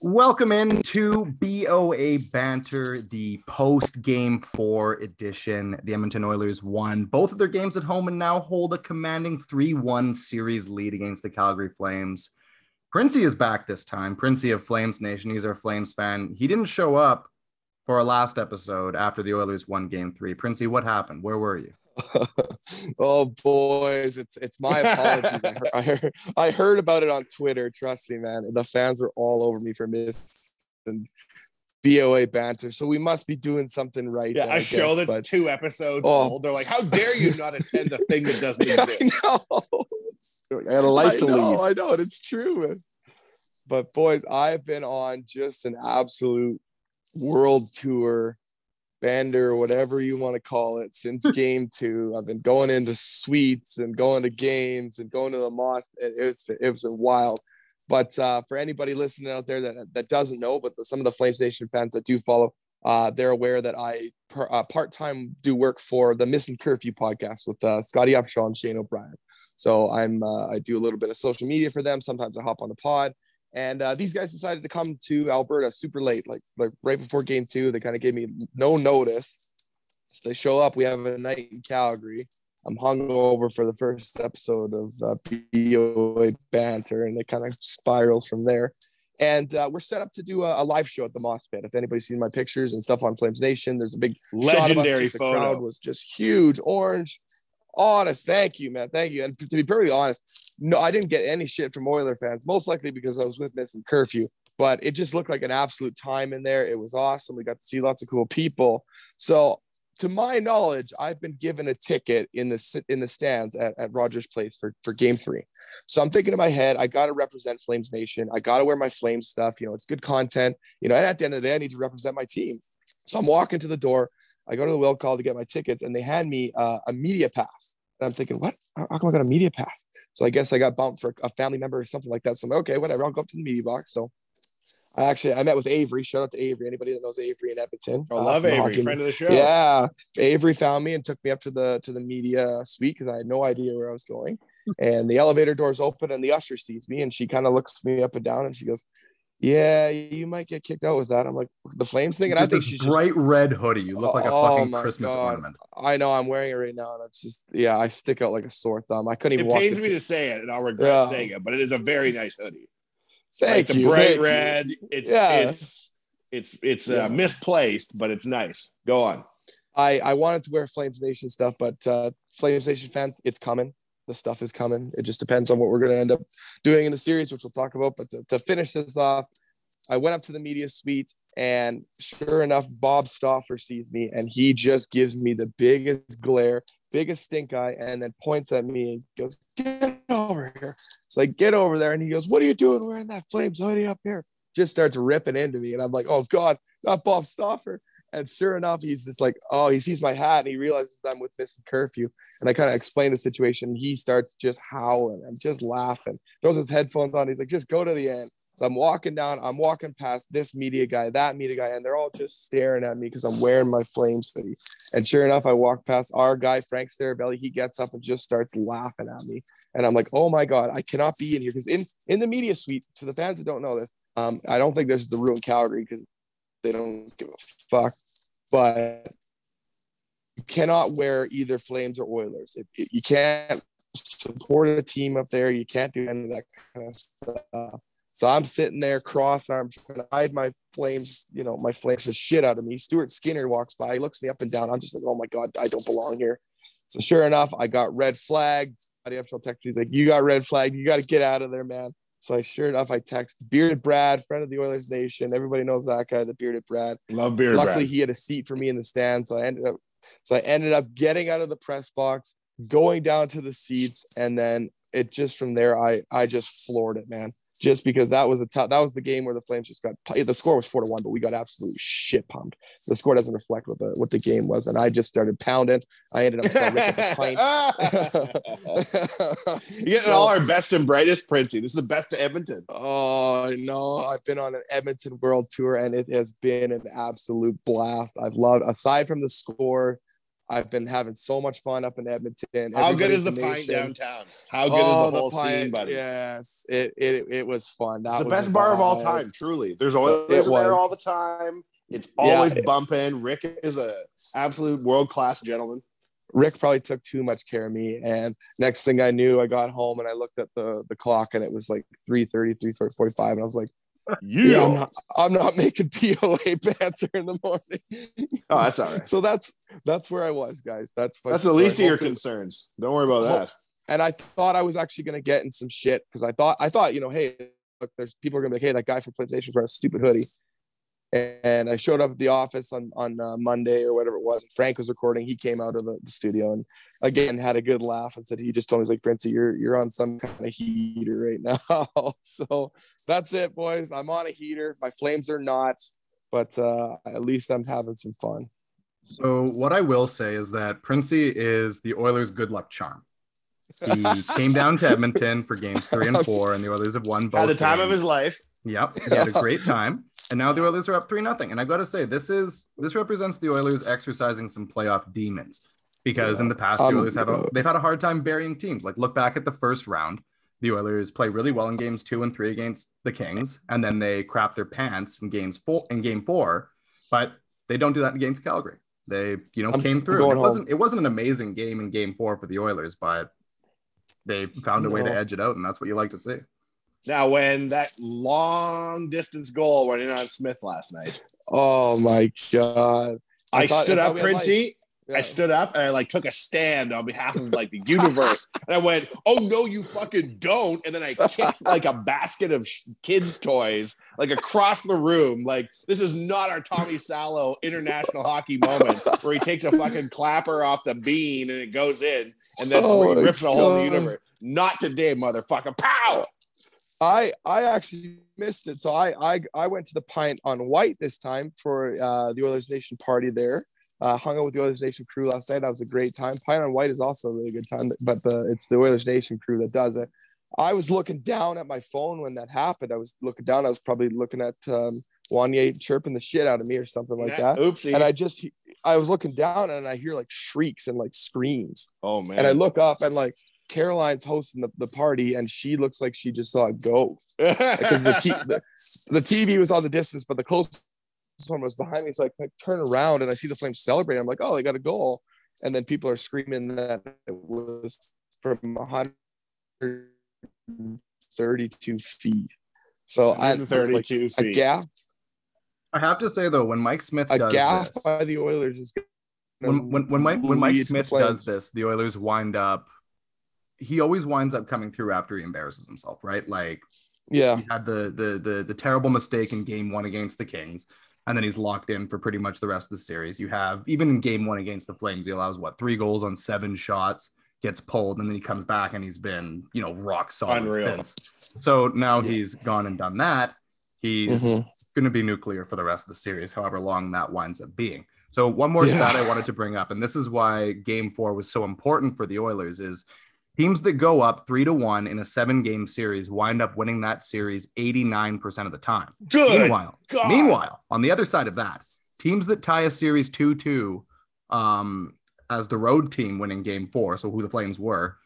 Welcome into BOA Banter, the post-game 4 edition. The Edmonton Oilers won both of their games at home and now hold a commanding 3-1 series lead against the Calgary Flames. Printzy is back this time. Printzy of FlamesNation. He's our Flames fan. He didn't show up for our last episode after the Oilers won Game 3. Printzy, what happened? Where were you? Oh boys, it's my apologies. I heard about it on Twitter. Trust me, man. The fans were all over me for missing BOA Banter. So we must be doing something right. Yeah, then, a show that's 2 episodes old. They're like, how dare you not attend a thing that doesn't exist? I had a life to lead. I know, it's true, man. But boys, I've been on just an absolute world tour. Bender, whatever you want to call it, since Game 2. I've been going into suites and going to games and going to the mosque. It was wild. But for anybody listening out there that doesn't know, but some of the FlamesNation fans that do follow, they're aware that I part-time do work for the Missing Curfew podcast with Scotty Upshaw and Shane O'Brien. So I do a little bit of social media for them. Sometimes I hop on the pod. And these guys decided to come to Alberta super late, like right before Game 2. They kind of gave me no notice. So they show up. We have a night in Calgary. I'm hungover for the first episode of BOA Banter, and it kind of spirals from there. And we're set up to do a live show at the Moss Pit. If anybody's seen my pictures and stuff on FlamesNation, there's a big legendary photo. The crowd was just huge, orange. Honest, thank you, man. Thank you. And to be perfectly honest, no, I didn't get any shit from Oiler fans, most likely because I was with Missing Curfew. But it just looked like an absolute time in there. It was awesome. We got to see lots of cool people. So, to my knowledge, I've been given a ticket in the stands at Rogers Place for Game 3. So I'm thinking in my head, I got to represent FlamesNation. I got to wear my Flames stuff. You know, it's good content. You know, and at the end of the day, I need to represent my team. So I'm walking to the door. I go to the will call to get my tickets, and they hand me a media pass. And I'm thinking, what? How come I got a media pass? So I guess I got bumped for a family member or something like that. So I'm like, okay, whatever. I'll go up to the media box. So I met with Avery. Shout out to Avery. Anybody that knows Avery in Edmonton. I love Avery, friend of the show. Yeah. Avery found me and took me up to the media suite because I had no idea where I was going. And the elevator doors open and the usher sees me and she kind of looks me up and down and she goes, yeah, you might get kicked out with that. I'm like, the Flames thing? And I think she's bright red hoodie. You look like a fucking Christmas ornament. I know, I'm wearing it right now, and it's just, yeah, I stick out like a sore thumb. I couldn't even walk. It pains me to say it, and I'll regret saying it, but it is a very nice hoodie. Thank you. The bright red. It's misplaced, but it's nice. Go on. I wanted to wear FlamesNation stuff, but FlamesNation fans, it's coming. The stuff is coming. It just depends on what we're going to end up doing in the series, which we'll talk about. But to finish this off, I went up to the media suite, and sure enough, Bob Stauffer sees me, and he just gives me the biggest glare, biggest stink eye, and then points at me and goes, get over here. So I get over there, and he goes, what are you doing wearing that Flames hoodie up here? Just starts ripping into me, and I'm like, oh, God, not Bob Stauffer. And sure enough, he's just like, oh, he sees my hat and he realizes I'm with Missing Curfew. And I kind of explain the situation. He starts just howling and just laughing, throws his headphones on. He's like, just go to the end. So I'm walking past this media guy, that media guy, and they're all just staring at me because I'm wearing my Flames hoodie. And sure enough, I walk past our guy, Frank Starabelli. He gets up and just starts laughing at me. And I'm like, oh my God, I cannot be in here. Because in the media suite, to the fans that don't know this, I don't think this is the rule in Calgary because they don't give a fuck, but you cannot wear either Flames or Oilers. You can't support a team up there. You can't do any of that kind of stuff. So I'm sitting there cross-armed trying to hide my Flames, my Flames the shit out of me. Stuart Skinner walks by. He looks me up and down. I'm just like, oh my God, I don't belong here. So sure enough, I got red flagged. He's like, you got red flagged. You got to get out of there, man. So sure enough, I text Bearded Brad, friend of the Oilers Nation. Everybody knows that guy, the Bearded Brad. Love Bearded Brad. Luckily, he had a seat for me in the stand. So I ended up getting out of the press box, going down to the seats, and then it just from there, I just floored it, man. Just because that was the game where the Flames just the score was 4-1, but we got absolutely shit pumped. The score doesn't reflect what the game was, and I just started pounding. I ended up ripping a pint. You're getting all our best and brightest, Printzy. This is the best of Edmonton. Oh no, I've been on an Edmonton world tour, and it has been an absolute blast. I've loved, aside from the score, I've been having so much fun up in Edmonton. How good is Everybody's the a pint nation. downtown? How good is the whole Pint, scene, buddy? Yes, it was fun. It's That the was best a bar of all vibe. time, truly. There's Oilers It there was. all the time. It's always bumping. Rick is a absolute world-class gentleman. Rick probably took too much care of me. And next thing I knew, I got home and I looked at the clock and it was like 3:30, 3:45. And I was like, yeah, I'm not making BOA banter in the morning. Oh, that's all right. So that's where I was, guys. That's the least of your concerns. Don't worry about that. And I thought I was actually going to get in some shit because I thought, you know, hey, look, there's people are going to be like, hey, that guy from FlamesNation wearing a stupid hoodie. And I showed up at the office on Monday or whatever it was. And Frank was recording. He came out of the studio and again had a good laugh and said, he just told me, he's like, Printzy, you're on some kind of heater right now. So that's it, boys. I'm on a heater. My Flames are not, but at least I'm having some fun. So what I will say is that Printzy is the Oilers' good luck charm. He came down to Edmonton for games 3 and 4, and the Oilers have won both. Had the time games. of his life. Yep, he had a great time, and now the Oilers are up 3-0. And I got to say, this represents the Oilers exercising some playoff demons, because in the past the Oilers they've had a hard time burying teams. Like, look back at the first round, the Oilers play really well in games 2 and 3 against the Kings, and then they crap their pants in game 4, but they don't do that against Calgary. They came through. It wasn't an amazing game in game 4 for the Oilers, but they found a way to edge it out, and that's what you like to see. Now, when that long distance goal went in on Smith last night. Oh my God. I stood up, Printzy. I stood up and I took a stand on behalf of the universe. And I went, oh no, you fucking don't. And then I kicked a basket of kids' toys across the room. This is not our Tommy Salo international hockey moment where he takes a fucking clapper off the bean and it goes in and then he rips a hole in the universe. Not today, motherfucker. Pow! I actually missed it. So I went to the Pint on White this time for the Oilers Nation party there. Hung out with the Oilers Nation crew last night. That was a great time. Pint on White is also a really good time, but it's the Oilers Nation crew that does it. I was looking down at my phone when that happened. I was looking down. I was probably looking at Wanye chirping the shit out of me or something like that. Oopsie. And I was looking down and I hear shrieks and screams. Oh man. And I look up and Caroline's hosting the party and she looks like she just saw a ghost because the TV was on the distance, but the closest one was behind me. So I turn around and I see the Flames celebrate. I'm like, oh, they got a goal. And then people are screaming that it was from 132 feet. So 132 feet. A gap. I have to say though, when Mike Smith does gap this, by the Oilers is when Mike Smith does this, the Oilers wind up. He always winds up coming through after he embarrasses himself, right? He had the terrible mistake in game 1 against the Kings, and then he's locked in for pretty much the rest of the series. You have, even in game 1 against the Flames, he allows 3 goals on 7 shots, gets pulled, and then he comes back and he's been, rock solid since. So now he's gone and done that. He's going to be nuclear for the rest of the series, however long that winds up being. So one more stat I wanted to bring up, and this is why game 4 was so important for the Oilers, is teams that go up 3-1 in a 7-game series wind up winning that series 89% of the time. Good. Meanwhile, on the other side of that, teams that tie a series 2-2 as the road team winning game 4, so who the Flames were,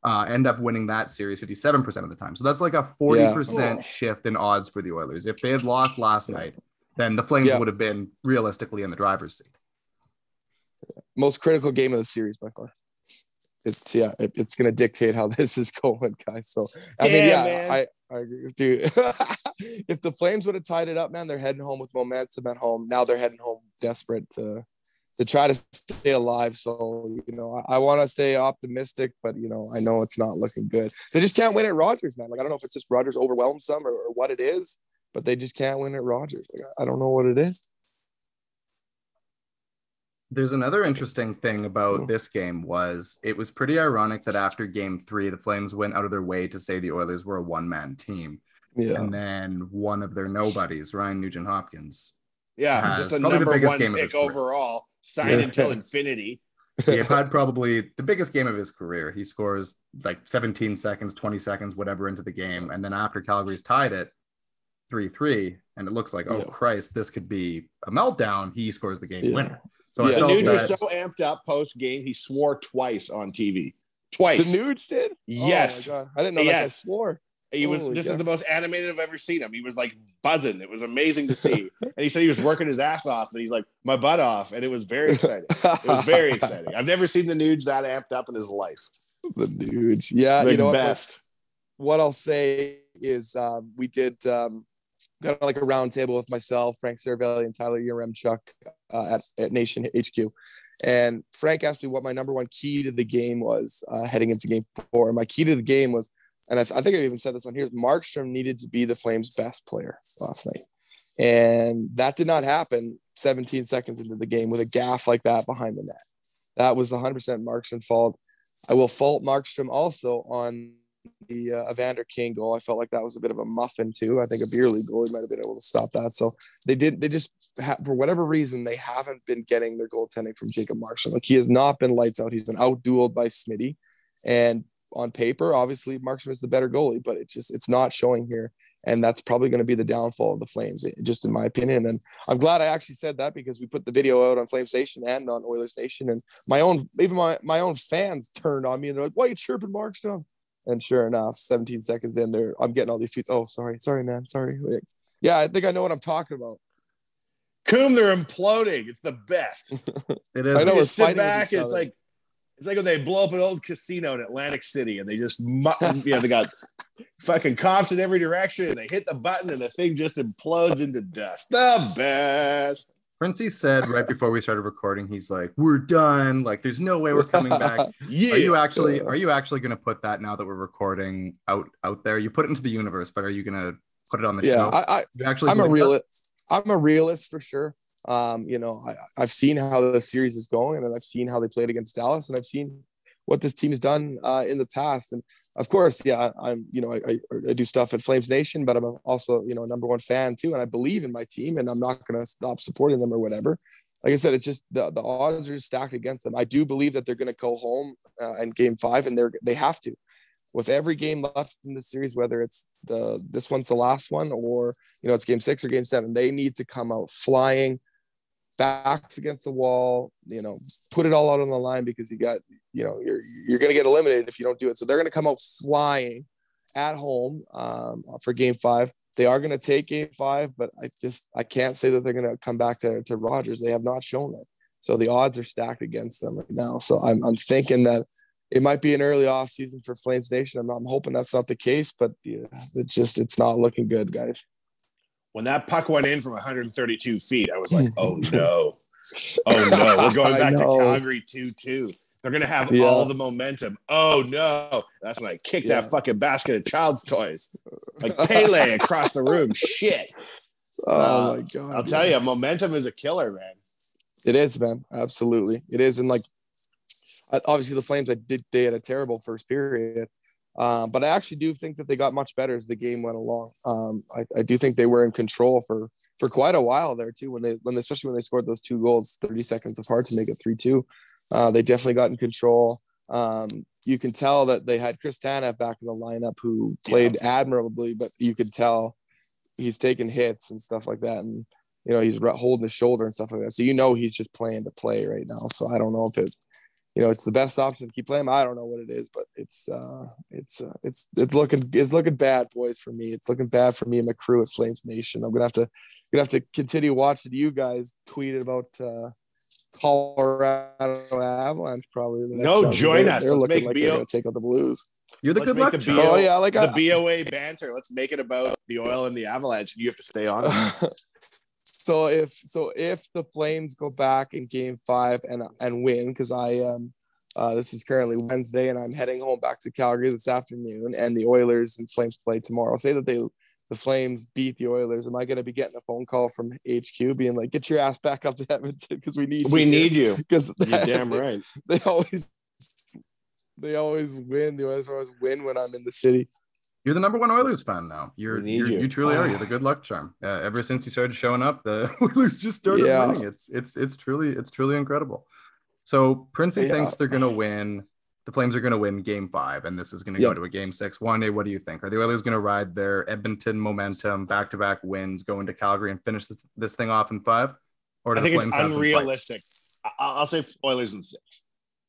end up winning that series 57% of the time. So that's a 40% shift in odds for the Oilers. If they had lost last night, then the Flames would have been realistically in the driver's seat. Most critical game of the series by far. It's going to dictate how this is going, guys. So I agree with you. If the Flames would have tied it up, man, they're heading home with momentum at home. Now they're heading home desperate to try to stay alive. So I want to stay optimistic, but I know it's not looking good. They just can't win at Rogers, man. I don't know if it's just Rogers overwhelms them or what it is, but they just can't win at Rogers. I don't know what it is. There's another interesting thing about this game was it was pretty ironic that after game 3, the Flames went out of their way to say the Oilers were a one-man team. Yeah. And then one of their nobodies, Ryan Nugent-Hopkins. Yeah, just a number 1 pick overall, signed until infinity. He had probably the biggest game of his career. He scores 17 seconds, 20 seconds, whatever into the game. And then after Calgary's tied it 3-3, and it looks like, oh Christ, this could be a meltdown, he scores the game winner. So I The felt Nudes that were so amped up post game, he swore twice on TV. Twice. The Nudes did? Yes. Oh my God. I didn't know that guy swore. This is the most animated I've ever seen him. He was like buzzing. It was amazing to see. And he said he was working his ass off, and he's like, my butt off. And it was very exciting. It was very exciting. I've never seen the Nudes that amped up in his life. The Nudes. Yeah. The you know best. What I'll say is we did got like a round table with myself, Frank Cervelli, and Tyler Yaremchuk at Nation HQ. And Frank asked me what my number one key to the game was heading into game 4. And my key to the game was, and I think I even said this on here, Markstrom needed to be the Flames' best player last night. And that did not happen 17 seconds into the game with a gaff like that behind the net. That was 100% Markstrom's fault. I will fault Markstrom also on the Evander King goal. I felt like that was a bit of a muffin too. I think a beer league goalie might have been able to stop that. So they just for whatever reason, they haven't been getting their goaltending from Jacob Markstrom. Like, he has not been lights out. He's been out-dueled by Smitty. And on paper, obviously Markstrom is the better goalie, but it's not showing here. And that's probably going to be the downfall of the Flames, just in my opinion. And I'm glad I actually said that, because we put the video out on FlamesNation and on OilersNation, and my own fans turned on me and they're like, why are you chirping Markstrom? And sure enough, 17 seconds in there, I'm getting all these tweets. Oh, sorry, man. Sorry. Yeah, I think I know what I'm talking about. Coom, they're imploding. It's the best. it is. I know. You We're just sit back. It's like when they blow up an old casino in Atlantic City and they just, they got fucking cops in every direction. And they hit the button and the thing just implodes into dust. The best. Printzy said right before we started recording, he's like, we're done. Like, there's no way we're coming back. Yeah. Are you actually going to put that, now that we're recording, out there? You put it into the universe, but are you going to put it on the show? I'm a realist for sure. I've seen how the series is going, and I've seen how they played against Dallas, and I've seen what this team has done in the past. And of course, I do stuff at FlamesNation, but I'm also, a number one fan too. And I believe in my team, and I'm not going to stop supporting them or whatever. Like I said, it's just the odds are stacked against them. I do believe that they're going to go home in game 5, and they have to. With every game left in the series, whether it's this one's the last one, or it's game 6 or game 7, they need to come out flying, backs against the wall, put it all out on the line, because you're going to get eliminated if you don't do it. So they're going to come out flying at home for game 5. They are going to take game 5, but I can't say that they're going to come back to Rogers. They have not shown it. So the odds are stacked against them right now. So I'm thinking that it might be an early off season for FlamesNation. I'm hoping that's not the case, but it's not looking good, guys. When that puck went in from 132 feet, I was like, oh no. Oh no. We're going back to Calgary 2-2. They're going to have all the momentum. Oh no. That's when I kicked that fucking basket of child's toys. Like Pele across the room. Shit. Oh my God. I'll tell you, momentum is a killer, man. It is, man. Absolutely. It is. And obviously the Flames, they had a terrible first period. But I actually do think that they got much better as the game went along. I do think they were in control for quite a while there too. Especially when they scored those 2 goals 30 seconds apart to make it 3-2. They definitely got in control. You can tell that they had Chris Tanev back in the lineup, who played admirably, but you could tell he's taking hits and stuff like that, and he's holding his shoulder and stuff like that. So he's just playing to play right now. So I don't know if it's the best option to keep playing. I don't know what it is, but it's looking bad, boys, for me. It's looking bad for me and my crew at FlamesNation. I'm gonna have to continue watching you guys tweet about Colorado Avalanche probably. Join us. They're Let's looking make like they're gonna take out the Blues. You're the good luck. The BOA banter. Let's make it about the Oil and the Avalanche, and you have to stay on. So if the Flames go back in game 5 and win, because this is currently Wednesday and I'm heading home back to Calgary this afternoon, and the Oilers and Flames play tomorrow. Say that the Flames beat the Oilers. Am I going to be getting a phone call from HQ being like, get your ass back up to Edmonton because we need you? Because you're damn right. They always win. The Oilers always win when I'm in the city. You're the number one Oilers fan now. You truly are. You're the good luck charm. Ever since you started showing up, the Oilers just started winning. It's truly incredible. So Printzy thinks they're gonna win. The Flames are gonna win game 5, and this is gonna go to a game 6. Wande, what do you think? Are the Oilers gonna ride their Edmonton momentum, back-to-back wins, go into Calgary and finish this thing off in 5? Or I think it's unrealistic. I'll say Oilers in 6.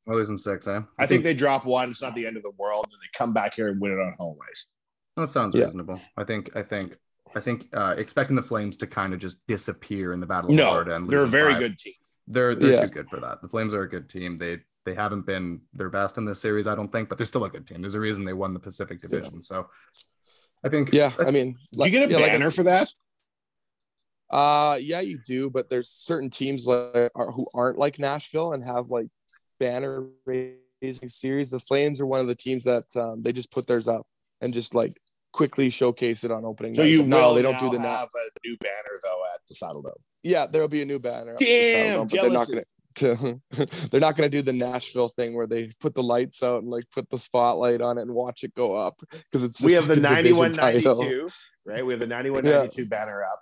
Oilers in 6, eh? I think they drop one. It's not the end of the world, and they come back here and win it on home ice. That sounds reasonable. I think expecting the Flames to kind of just disappear in the Battle of Alberta. And they're a very good team. They're too good for that. The Flames are a good team. They haven't been their best in this series, I don't think, but they're still a good team. There's a reason they won the Pacific Division. Yeah. So I think. Yeah, I mean, do you get a banner for that? Yeah, you do, but there's certain teams who aren't like Nashville and have like banner raising series. The Flames are one of the teams that they just put theirs up and just like quickly showcase it on opening night. No, they don't do the have a new banner though at the Saddle Dome. Yeah, there'll be a new banner. Damn, but they're not gonna do the Nashville thing where they put the lights out and like put the spotlight on it and watch it go up, because we have the 91-92, right? We have the 91-92 banner up,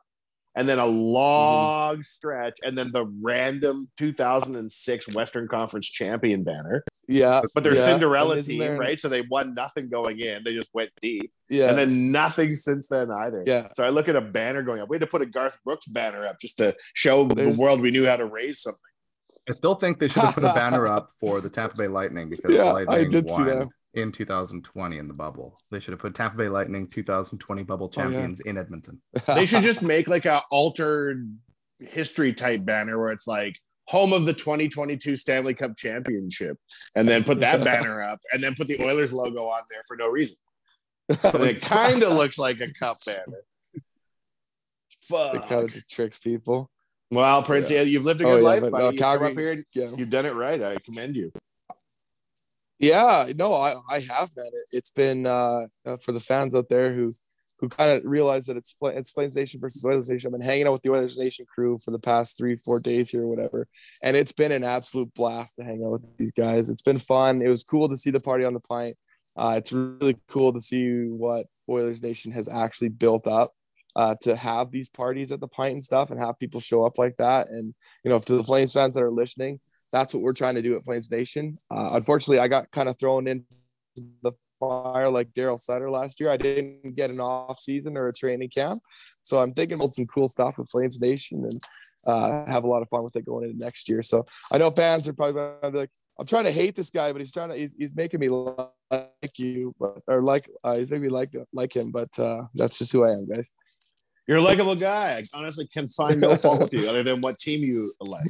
and then a long stretch, and then the random 2006 Western Conference champion banner. Yeah, but they're Cinderella team, right? So they won nothing going in; they just went deep. Yeah, and then nothing since then either. Yeah. So I look at a banner going up. We had to put a Garth Brooks banner up just to show the world we knew how to raise something. I still think they should have put a banner up for the Tampa Bay Lightning, because the Lightning won in 2020 in the bubble. They should have put Tampa Bay Lightning 2020 bubble champions in Edmonton. They should just make like a altered history type banner where it's like home of the 2022 Stanley Cup championship, and then put that banner up, and then put the Oilers logo on there for no reason. And it kind of looks like a cup banner. Fuck. It kind of just tricks people. Well, Printzy, you've lived a good life, buddy. You Calgary, come up here, you've done it right. I commend you. Yeah, no, I have, man. It's been for the fans out there who kind of realize that it's Flames Nation versus Oilers Nation. I've been hanging out with the Oilers Nation crew for the past 3-4 days here or whatever, and it's been an absolute blast to hang out with these guys. It's been fun. It was cool to see the party on the pint. It's really cool to see what Oilers Nation has actually built up. To have these parties at the pint and stuff, and have people show up like that. And, you know, to the Flames fans that are listening, that's what we're trying to do at Flames Nation. Unfortunately, I got kind of thrown into the fire like Daryl Sutter last year. I didn't get an off season or a training camp. So I'm thinking about some cool stuff with Flames Nation, and have a lot of fun with it going into next year. So I know fans are probably going to be like, I'm trying to hate this guy, but he's making me like you, he's making me like him. But that's just who I am, guys. You're a likable guy. I honestly can find no fault with you other than what team you like.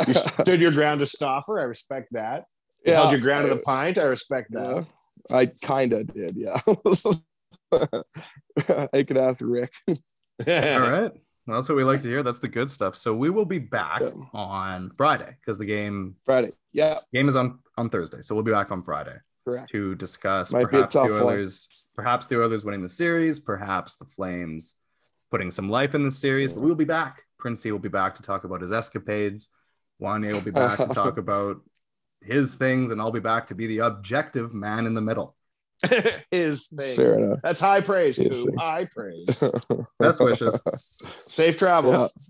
You stood your ground to Stauffer. I respect that. You held your ground to the pint. I respect that. I kind of did, yeah. I could ask Rick. All right. Well, that's what we like to hear. That's the good stuff. So we will be back on Friday, because the game is on Thursday. So we'll be back on Friday. Correct. To discuss perhaps the Oilers winning the series, perhaps the Flames putting some life in the series. But we'll be back. Printzy will be back to talk about his escapades. Wanye will be back to talk about his things, and I'll be back to be the objective man in the middle. His things. That's high praise. High praise. Best wishes. Safe travels. Yeah.